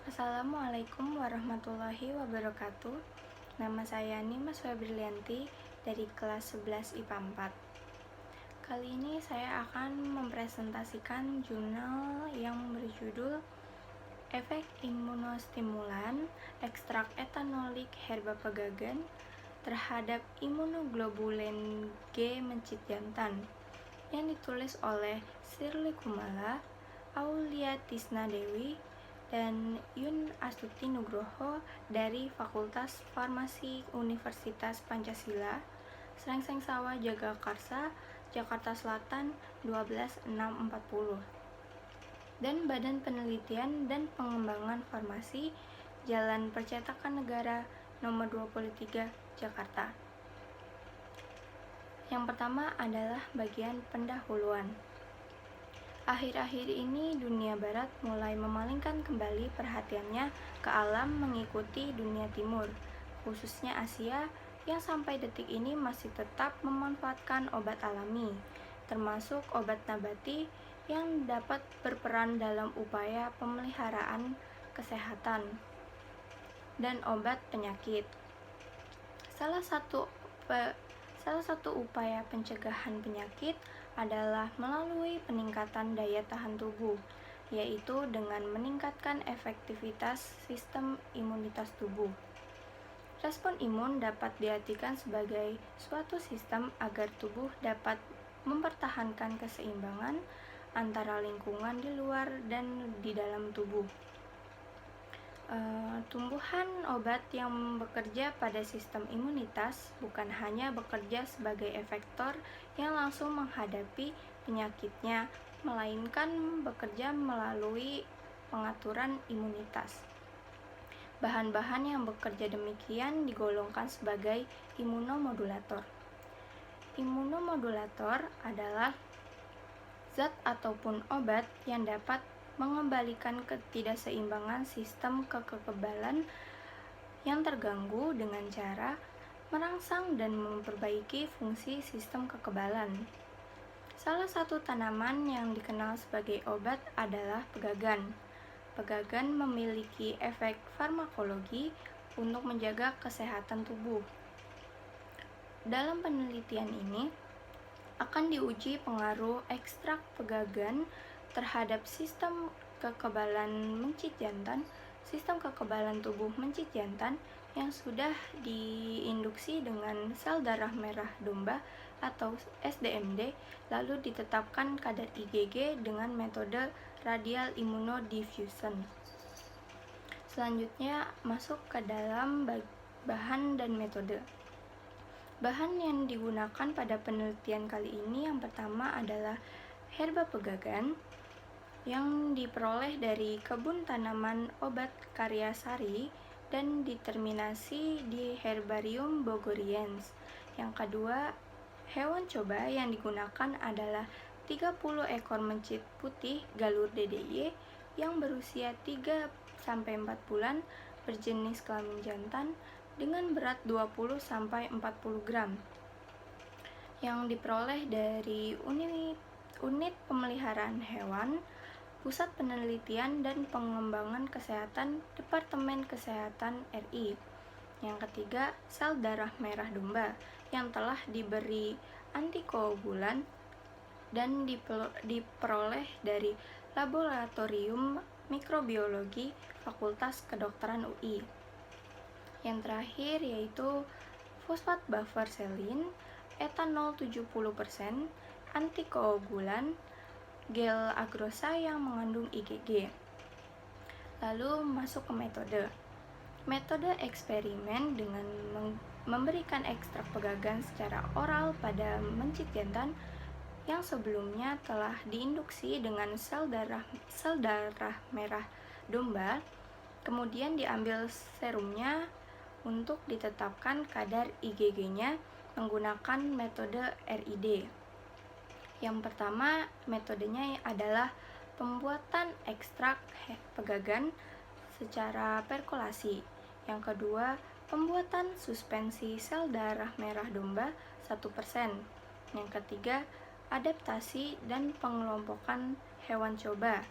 Assalamualaikum warahmatullahi wabarakatuh. Nama saya Nimas Febrilianti dari kelas 11 IPA 4. Kali ini saya akan mempresentasikan jurnal yang berjudul Efek Imunostimulan Ekstrak Etanolik Herba Pegagan terhadap Imunoglobulin G mencit jantan yang ditulis oleh Shirley Kumala, Aulia Tisna Dewi, dan Yun Astuti Nugroho dari Fakultas Farmasi Universitas Pancasila, Srengseng Sawah Jagakarsa, Jakarta Selatan 12640, dan Badan Penelitian dan Pengembangan Farmasi, Jalan Percetakan Negara nomor 23, Jakarta. Yang pertama adalah bagian pendahuluan. Akhir-akhir ini dunia barat mulai memalingkan kembali perhatiannya ke alam mengikuti dunia timur, khususnya Asia yang sampai detik ini masih tetap memanfaatkan obat alami, termasuk obat nabati yang dapat berperan dalam upaya pemeliharaan kesehatan dan obat penyakit. Salah satu upaya pencegahan penyakit adalah melalui peningkatan daya tahan tubuh, yaitu dengan meningkatkan efektivitas sistem imunitas tubuh. Respon imun dapat diartikan sebagai suatu sistem agar tubuh dapat mempertahankan keseimbangan antara lingkungan di luar dan di dalam tubuh. Tumbuhan obat yang bekerja pada sistem imunitas bukan hanya bekerja sebagai efektor yang langsung menghadapi penyakitnya, melainkan bekerja melalui pengaturan imunitas. Bahan-bahan yang bekerja demikian digolongkan sebagai imunomodulator. Imunomodulator adalah zat ataupun obat yang dapat mengembalikan ketidakseimbangan sistem kekebalan yang terganggu dengan cara merangsang dan memperbaiki fungsi sistem kekebalan. Salah satu tanaman yang dikenal sebagai obat adalah pegagan. Pegagan memiliki efek farmakologi untuk menjaga kesehatan tubuh. Dalam penelitian ini akan diuji pengaruh ekstrak pegagan terhadap sistem kekebalan mencit jantan, sistem kekebalan tubuh mencit jantan yang sudah diinduksi dengan sel darah merah domba atau SDMD, lalu ditetapkan kadar IgG dengan metode radial immunodiffusion. Selanjutnya masuk ke dalam bahan dan metode. Bahan yang digunakan pada penelitian kali ini yang pertama adalah herba pegagan yang diperoleh dari kebun tanaman obat Karyasari dan diterminasi di Herbarium Bogoriense. Yang kedua, hewan coba yang digunakan adalah 30 ekor mencit putih galur DDY yang berusia 3-4 bulan, berjenis kelamin jantan, dengan berat 20-40 gram, yang diperoleh dari unit pemeliharaan hewan, Pusat Penelitian dan Pengembangan Kesehatan Departemen Kesehatan RI. Yang ketiga, sel darah merah domba yang telah diberi antikoagulan dan diperoleh dari Laboratorium Mikrobiologi Fakultas Kedokteran UI. Yang terakhir yaitu fosfat buffer selin, etanol 70%, antikoagulan, gel agrosa yang mengandung IgG. Lalu masuk ke metode. Metode eksperimen dengan memberikan ekstrak pegagan secara oral pada mencit jantan yang sebelumnya telah diinduksi dengan sel darah merah domba, kemudian diambil serumnya untuk ditetapkan kadar IgG-nya menggunakan metode RID. Yang pertama, metodenya adalah pembuatan ekstrak pegagan secara perkulasi. Yang kedua, pembuatan suspensi sel darah merah domba 1%. Yang ketiga, adaptasi dan pengelompokan hewan coba,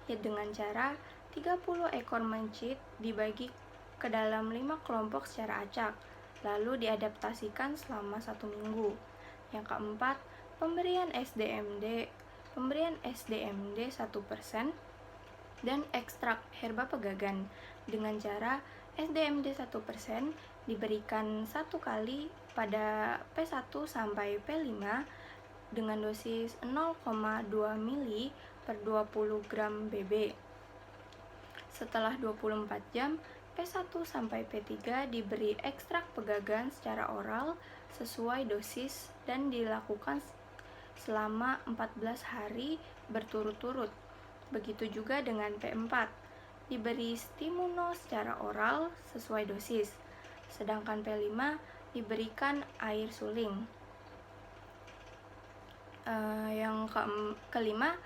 ya dengan cara 30 ekor mencit dibagi ke dalam 5 kelompok secara acak, lalu diadaptasikan selama 1 minggu. Yang keempat, pemberian SDMD 1% dan ekstrak herba pegagan dengan cara SDMD 1% diberikan 1 kali pada P1 sampai P5 dengan dosis 0,2 mili per 20 gram BB. Setelah 24 jam, P1 sampai P3 diberi ekstrak pegagan secara oral sesuai dosis dan dilakukan selama 14 hari berturut-turut. Begitu juga dengan P4, diberi stimuno secara oral sesuai dosis, sedangkan P5 diberikan air suling. Yang kelima,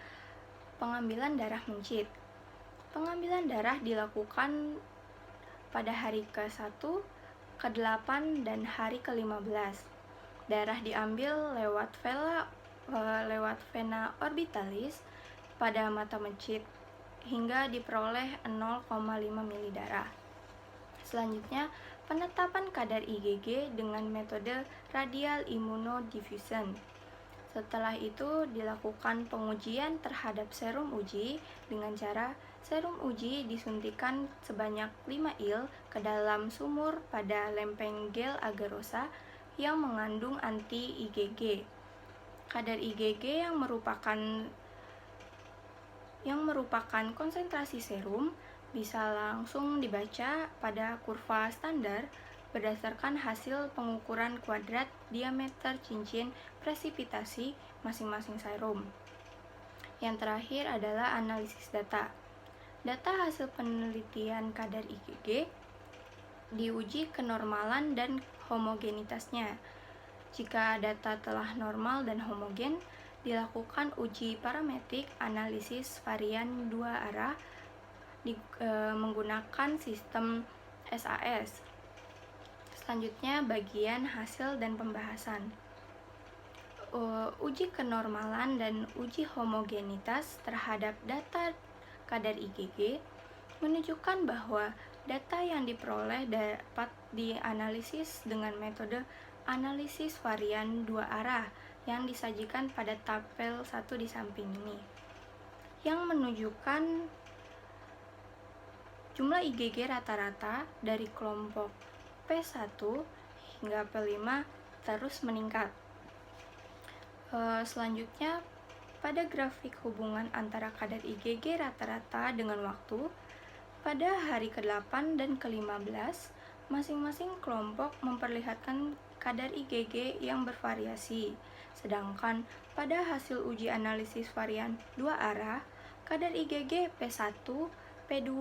pengambilan darah mencit. Pengambilan darah dilakukan pada hari ke-1, ke-8, dan hari ke-15. Darah diambil lewat vena orbitalis pada mata mencit hingga diperoleh 0,5 mili darah. Selanjutnya, penetapan kadar IgG dengan metode radial immunodiffusion. Setelah itu dilakukan pengujian terhadap serum uji dengan cara serum uji disuntikan sebanyak 5 il ke dalam sumur pada lempeng gel agarosa yang mengandung anti-IgG. Kadar IgG yang merupakan konsentrasi serum bisa langsung dibaca pada kurva standar berdasarkan hasil pengukuran kuadrat diameter cincin presipitasi masing-masing serum. Yang terakhir adalah analisis data. Data hasil penelitian kadar IgG diuji kenormalan dan homogenitasnya. Jika data telah normal dan homogen, dilakukan uji parametrik analisis varian 2 arah menggunakan sistem SAS. Selanjutnya, bagian hasil dan pembahasan. Uji kenormalan dan uji homogenitas terhadap data kadar IgG menunjukkan bahwa data yang diperoleh dapat dianalisis dengan metode analisis varian 2 arah yang disajikan pada tabel 1 di samping ini, yang menunjukkan jumlah IgG rata-rata dari kelompok P1 hingga P5 terus meningkat. Selanjutnya, pada grafik hubungan antara kadar IgG rata-rata dengan waktu, pada hari ke-8 dan ke-15, masing-masing kelompok memperlihatkan kadar IgG yang bervariasi, sedangkan pada hasil uji analisis varian 2 arah, kadar IgG P1, P2,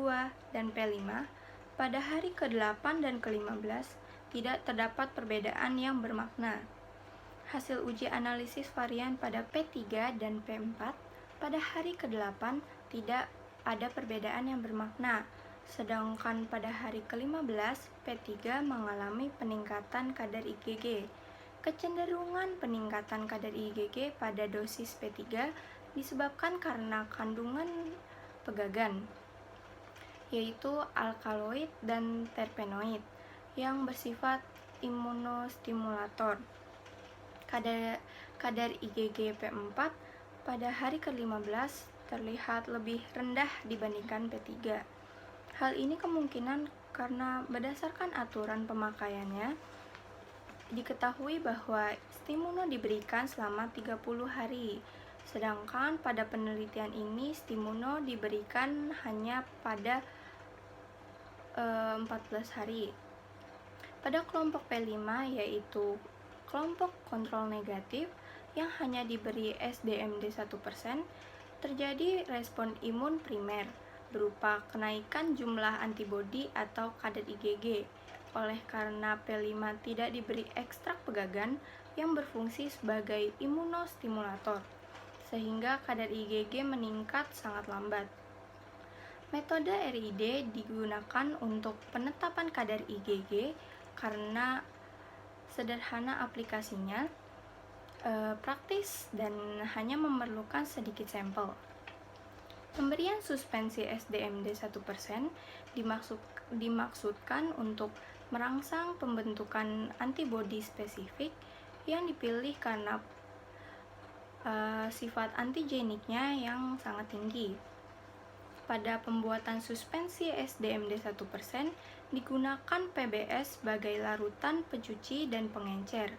dan P5 pada hari ke-8 dan ke-15 tidak terdapat perbedaan yang bermakna. Hasil uji analisis varian pada P3 dan P4 pada hari ke-8 tidak ada perbedaan yang bermakna, sedangkan pada hari ke-15 P3 mengalami peningkatan kadar IgG. Kecenderungan peningkatan kadar IgG pada dosis P3 disebabkan karena kandungan pegagan, yaitu alkaloid dan terpenoid yang bersifat imunostimulator. Kadar IgG P4 pada hari ke-15 terlihat lebih rendah dibandingkan P3. Hal ini kemungkinan karena berdasarkan aturan pemakaiannya, diketahui bahwa stimuno diberikan selama 30 hari, sedangkan pada penelitian ini stimuno diberikan hanya pada 14 hari. Pada kelompok P5, yaitu kelompok kontrol negatif yang hanya diberi SDMD 1%, terjadi respon imun primer berupa kenaikan jumlah antibodi atau kadar IgG. Oleh karena P5 tidak diberi ekstrak pegagan yang berfungsi sebagai imunostimulator, sehingga kadar IgG meningkat sangat lambat. Metode RID digunakan untuk penetapan kadar IgG karena sederhana aplikasinya, praktis, dan hanya memerlukan sedikit sampel. Pemberian suspensi SDMD 1% dimaksudkan untuk merangsang pembentukan antibodi spesifik yang dipilih karena sifat antigeniknya yang sangat tinggi. Pada pembuatan suspensi SDMD 1%, digunakan PBS sebagai larutan pencuci dan pengencer.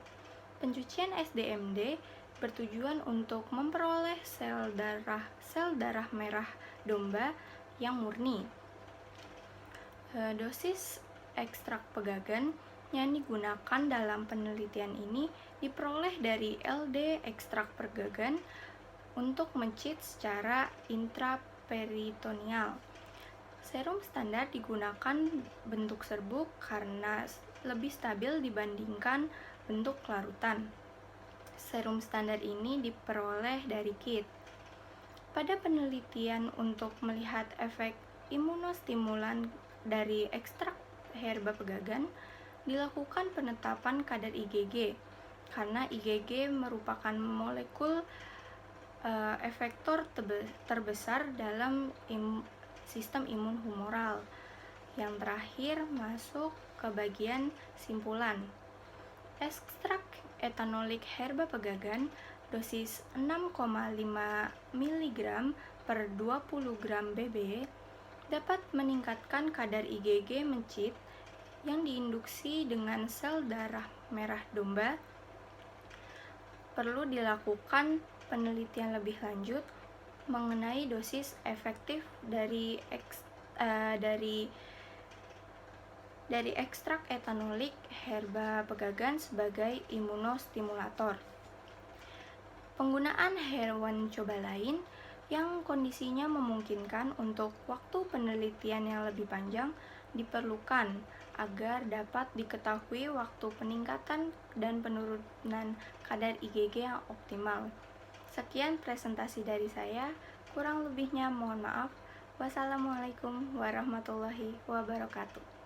Pencucian SDMD bertujuan untuk memperoleh sel darah merah domba yang murni. Dosis ekstrak pegagan yang digunakan dalam penelitian ini diperoleh dari LD ekstrak pegagan untuk mencit secara intraperitoneal. Serum standar digunakan bentuk serbuk karena lebih stabil dibandingkan bentuk larutan. Serum standar ini diperoleh dari kit. Pada penelitian untuk melihat efek imunostimulan dari ekstrak herba pegagan, dilakukan penetapan kadar IgG karena IgG merupakan molekul efektor terbesar dalam sistem imun humoral. Yang terakhir masuk ke bagian simpulan. Ekstrak etanolik herba pegagan dosis 6,5 mg per 20 gram BB dapat meningkatkan kadar IgG mencit yang diinduksi dengan sel darah merah domba. Perlu dilakukan penelitian lebih lanjut mengenai dosis efektif dari ekstrak etanolik herba pegagan sebagai imunostimulator. Penggunaan hewan coba lain yang kondisinya memungkinkan untuk waktu penelitian yang lebih panjang diperlukan agar dapat diketahui waktu peningkatan dan penurunan kadar IgG yang optimal. Sekian presentasi dari saya, kurang lebihnya mohon maaf. Wassalamualaikum warahmatullahi wabarakatuh.